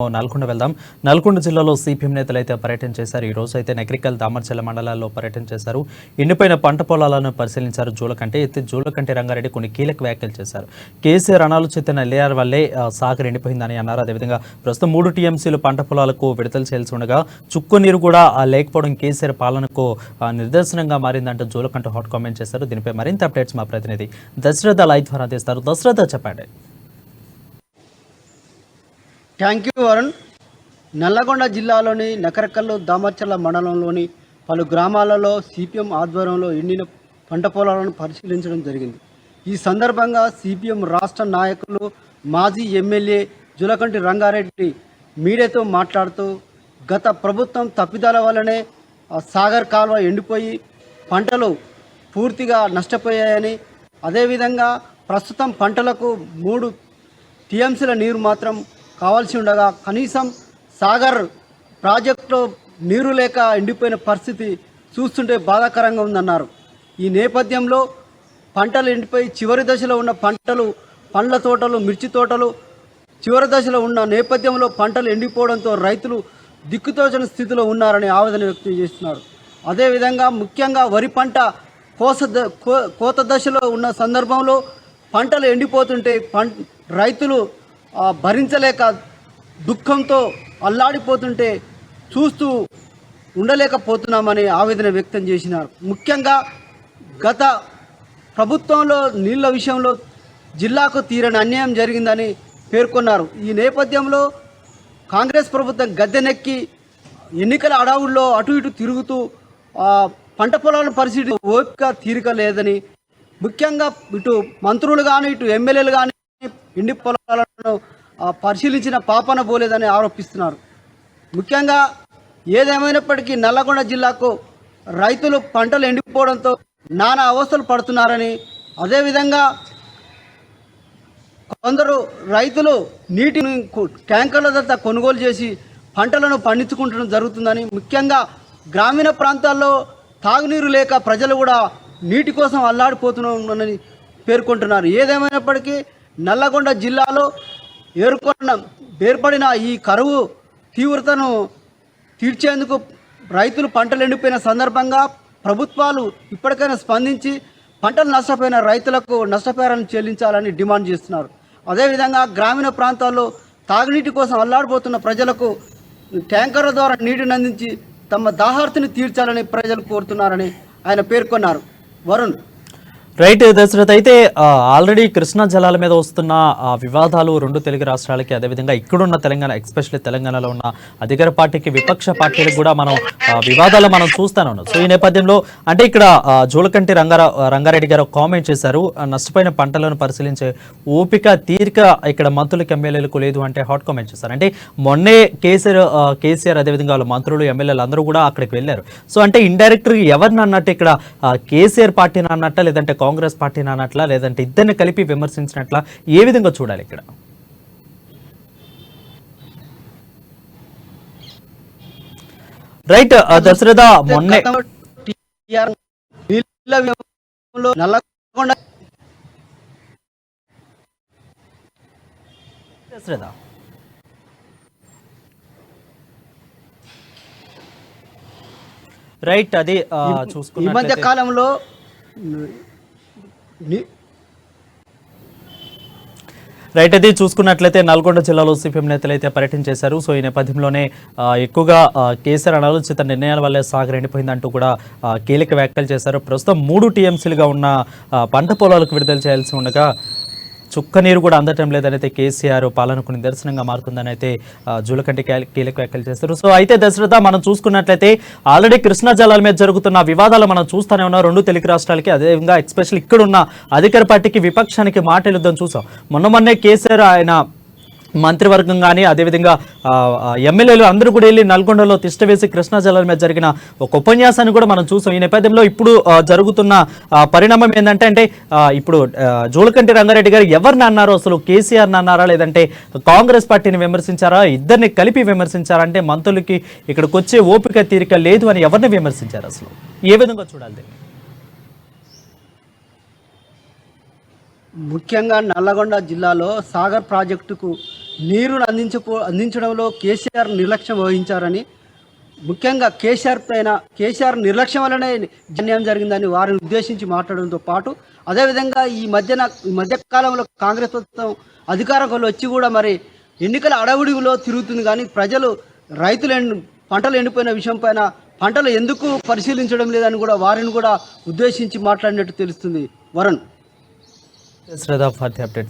నల్గొండ వెళ్దాం. నల్గొండ జిల్లాలో సిపిఎం నేతలు అయితే పర్యటన చేశారు. ఈ రోజు అయితే నకరికల్, దామర్చల్ల మండలాల్లో పర్యటన చేశారు. ఎండిపోయిన పంట పొలాలను పరిశీలించారు. జూలకంటి రంగారెడ్డి కొన్ని కీలక వ్యాఖ్యలు చేశారు. కేసీఆర్ అనాలోచిత ఎల్ఏఆర్ వల్లే సాగర్ ఎండిపోయిందని అన్నారు. అదేవిధంగా ప్రస్తుతం 3 టీఎంసీలు పంట పొలాలకు విడుదల చేయాల్సి ఉండగా చుక్కు నీరు కూడా లేకపోవడం కేసీఆర్ పాలనకు నిదర్శనంగా మారిందంటూ జూలకంటి హాట్ కామెంట్ చేశారు. దీనిపై మరింత అప్డేట్స్ మా ప్రతినిధి దశరథ లైవ్ ద్వారా అందిస్తారు. దశరథ, చెప్పండి. Thank you Varun. నల్లగొండ జిల్లాలోని నకరకల్లు, దామర్చల్ల మండలంలోని పలు గ్రామాలలో సిపిఎం ఆధ్వర్యంలో ఎండిన పంట పొలాలను పరిశీలించడం జరిగింది. ఈ సందర్భంగా సిపిఎం రాష్ట్ర నాయకులు, మాజీ ఎమ్మెల్యే జూలకంటి రంగారెడ్డి మీడియాతో మాట్లాడుతూ గత ప్రభుత్వం తప్పిదాల వల్లనే సాగర్ కాలువ ఎండిపోయి పంటలు పూర్తిగా నష్టపోయాయని, అదేవిధంగా ప్రస్తుతం పంటలకు 3 టీఎంసీల నీరు మాత్రం కావాల్సి ఉండగా కనీసం సాగర్ ప్రాజెక్టులో నీరు లేక ఎండిపోయిన పరిస్థితి చూస్తుంటే బాధాకరంగా ఉందన్నారు. ఈ నేపథ్యంలో పంటలు ఎండిపోయి చివరి దశలో ఉన్న పండ్ల తోటలు, మిర్చి తోటలు చివరి దశలో ఉన్న నేపథ్యంలో పంటలు ఎండిపోవడంతో రైతులు దిక్కుతోచని స్థితిలో ఉన్నారని ఆవేదన వ్యక్తం చేస్తున్నారు. అదేవిధంగా ముఖ్యంగా వరి పంట కోత దశలో ఉన్న సందర్భంలో పంటలు ఎండిపోతుంటే రైతులు భరించలేక దుఃఖంతో అల్లాడిపోతుంటే చూస్తూ ఉండలేకపోతున్నామని ఆవేదన వ్యక్తం చేసినారు. ముఖ్యంగా గత ప్రభుత్వంలో నీళ్ల విషయంలో జిల్లాకు తీరని అన్యాయం జరిగిందని పేర్కొన్నారు. ఈ నేపథ్యంలో కాంగ్రెస్ ప్రభుత్వం గద్దెనెక్కి ఎన్నికల అడవుల్లో అటు ఇటు తిరుగుతూ పంట పొలాలను పరిశీలి ఓపిక తీరిక లేదని, ముఖ్యంగా ఇటు మంత్రులు కానీ ఇటు ఎమ్మెల్యేలు కానీ ఎండి పొలాలను పరిశీలించిన పాపన పోలేదని ఆరోపిస్తున్నారు. ముఖ్యంగా ఏదేమైనప్పటికీ నల్లగొండ జిల్లాకు రైతులు పంటలు ఎండిపోవడంతో నానా అవస్థలు పడుతున్నారని, అదేవిధంగా కొందరు రైతులు నీటిని ట్యాంకర్ల ద్వారా కొనుగోలు చేసి పంటలను పండించుకుంటడం జరుగుతుందని, ముఖ్యంగా గ్రామీణ ప్రాంతాల్లో తాగునీరు లేక ప్రజలు కూడా నీటి కోసం అల్లాడిపోతున్నారని పేర్కొంటున్నారు. ఏదేమైనప్పటికీ నల్లగొండ జిల్లాలో ఏర్పడిన ఈ కరువు తీవ్రతను తీర్చేందుకు రైతులు పంటలు ఎండిపోయిన సందర్భంగా ప్రభుత్వాలు ఇప్పటికైనా స్పందించి పంటలు నష్టపోయిన రైతులకు నష్టపరిహారం చెల్లించాలని డిమాండ్ చేస్తున్నారు. అదేవిధంగా గ్రామీణ ప్రాంతాల్లో తాగునీటి కోసం అల్లాడిపోతున్న ప్రజలకు ట్యాంకర్ల ద్వారా నీటిని అందించి తమ దాహార్తిని తీర్చాలని ప్రజలు కోరుతున్నారని ఆయన పేర్కొన్నారు. వరుణ్. రైట్ దశరథ్, అయితే ఆల్రెడీ కృష్ణా జలాల మీద వస్తున్న వివాదాలు 2 తెలుగు రాష్ట్రాలకి, అదేవిధంగా ఇక్కడున్న తెలంగాణ, ఎస్పెషల్లీ తెలంగాణలో ఉన్న అధికార పార్టీకి, విపక్ష పార్టీలకు కూడా మనం వివాదాలు మనం చూస్తూనే ఉన్నాం. సో ఈ నేపథ్యంలో అంటే ఇక్కడ జూలకంటి రంగారెడ్డి గారు కామెంట్ చేశారు, నష్టపోయిన పంటలను పరిశీలించే ఓపిక తీరిక ఇక్కడ మంత్రులకు, ఎమ్మెల్యేలకు లేదు అంటే హాట్ కామెంట్ చేశారు. అంటే మొన్నే కేసీఆర్ అదేవిధంగా వాళ్ళ మంత్రులు, ఎమ్మెల్యేలు అందరూ కూడా అక్కడికి వెళ్ళారు. సో అంటే ఇండైరెక్ట్గా ఎవరిని అన్నట్టు ఇక్కడ కేసీఆర్ పార్టీని అన్నట్ట, లేదంటే కాంగ్రెస్ పార్టీని అన్నట్లా, లేదంటే ఇద్దరిని కలిపి విమర్శించినట్లా, ఏ విధంగా చూడాలి ఇక్కడ? రైట్ దశరథ, మొన్నే దశరథ రైట్ అది ఈ మధ్య కాలంలో రైట్ అది చూసుకున్నట్లయితే నల్గొండ జిల్లాలో సిపిఎం నేతలు అయితే పర్యటన చేశారు. సో ఈ నేపథ్యంలోనే ఎక్కువగా కేసీఆర్ అనాలోచిత నిర్ణయాల వల్లే సాగర్ ఎండిపోయిందంటూ కూడా కీలక వ్యాఖ్యలు చేశారు. ప్రస్తుతం 3 టీఎంసీలుగా ఉన్న పంట పొలాలకు విడుదల చేయాల్సి ఉండగా చుక్క నీరు కూడా అందటం లేదనైతే కేసీఆర్ పాలనకు నిదర్శనంగా మారుతుందని అయితే జూలకంటి కీలక వ్యాఖ్యలు చేస్తారు. సో అయితే దశరథ, మనం చూసుకున్నట్లయితే ఆల్రెడీ కృష్ణా జలాల మీద జరుగుతున్న వివాదాలు మనం చూస్తూనే ఉన్నాం 2 తెలుగు రాష్ట్రాలకి, అదేవిధంగా ఎస్పెషల్లీ ఇక్కడున్న అధికార పార్టీకి, విపక్షానికి మాటలుద్దాం చూసాం. మొన్నే కేసీఆర్ ఆయన మంత్రివర్గం కానీ, అదేవిధంగా ఎమ్మెల్యేలు అందరూ కూడా వెళ్ళి నల్గొండలో తిష్టవేసి కృష్ణా జలాల మీద జరిగిన ఒక ఉపన్యాసాన్ని కూడా మనం చూసాం. ఈ నేపథ్యంలో ఇప్పుడు జరుగుతున్న పరిణామం ఏంటంటే ఇప్పుడు జూలకంటి రంగారెడ్డి గారు ఎవరిని అన్నారు, అసలు కేసీఆర్ని అన్నారా, లేదంటే కాంగ్రెస్ పార్టీని విమర్శించారా, ఇద్దరిని కలిపి విమర్శించారా? అంటే మంత్రులకి ఇక్కడికి వచ్చే ఓపిక తీరిక లేదు అని ఎవరిని విమర్శించారు? అసలు ఏ విధంగా చూడాలి? ముఖ్యంగా నల్లగొండ జిల్లాలో సాగర్ ప్రాజెక్టుకు నీరును అందించడంలో కేసీఆర్ నిర్లక్ష్యం వహించారని, ముఖ్యంగా కేసీఆర్ నిర్లక్ష్యం వల్లనే అన్యాయం జరిగిందని వారిని ఉద్దేశించి మాట్లాడడంతో పాటు, అదేవిధంగా ఈ మధ్యకాలంలో కాంగ్రెస్ ప్రభుత్వం అధికారంలో వచ్చి కూడా మరి ఎన్నికల అడవుడిలో తిరుగుతుంది, కానీ రైతులు పంటలు ఎండిపోయిన విషయం పైన పంటలు ఎందుకు పరిశీలించడం లేదని కూడా వారిని కూడా ఉద్దేశించి మాట్లాడినట్టు తెలుస్తుంది. వరుణ్. శ్రద్ధా ఫర్ ది అప్డేట్స్.